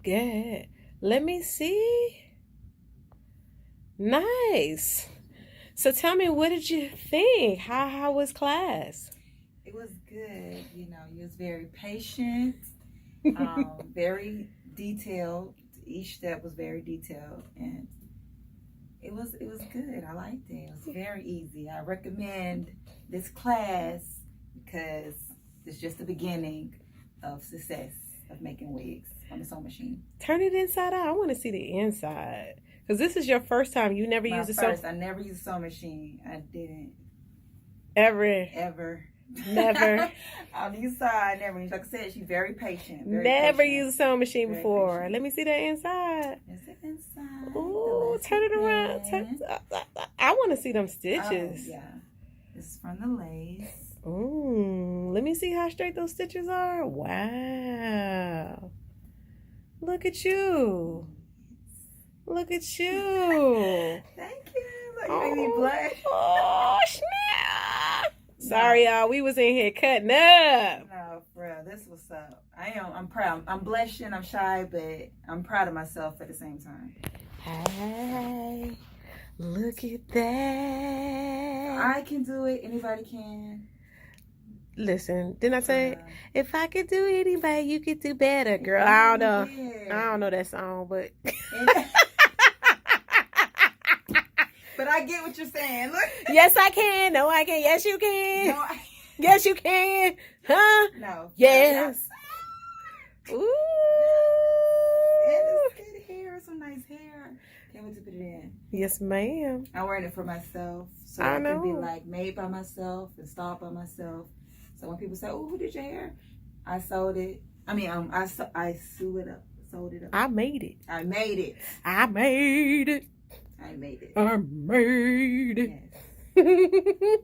Good. Let me see. Nice. So tell me, what did you think? How was class? It was good. You know, you was very patient, very detailed. Each step was very detailed, and it was good. I liked it. It was very easy. I recommend this class because it's just the beginning of success of making wigs on the sewing machine. Turn it inside out. I want to see the inside. Because this is your first time. You never used a sewing I never used a sewing machine. I didn't. Ever. Never. On the inside, never. Like I said, she's very patient. Never used a sewing machine Very before. patient. Let me see that inside. Is it inside? Ooh, turn it around. I want to see them stitches. Oh, yeah. This is from the lace. Ooh, let me see how straight those stitches are. Wow. Look at you. Look at you. Thank you. Look, you made me blush. Oh, snap. Sorry, y'all. We was in here cutting up. No, for real. This was up. I'm proud. I'm blushing. I'm shy, but I'm proud of myself at the same time. Hey, look at that. I can do it. Anybody can. Listen, didn't I say, if I could do anybody, you could do better, girl? I don't know. Yeah. I don't know that song, but... But I get what you're saying. Look. Yes, I can. No, I can. Yes, you can. No, Yes, you can. Huh? No. Yes. Ooh. And it's good hair. Some nice hair. Can't wait to put it in. Yes, ma'am. I'm wearing it for myself. So I I can be know. like made by myself, installed by myself. So when people say, "Oh, who did your hair?" I sewed it. I mean, I sew it up, sewed it up. I made it. I made it. I made it. I made it. I made it. Yes.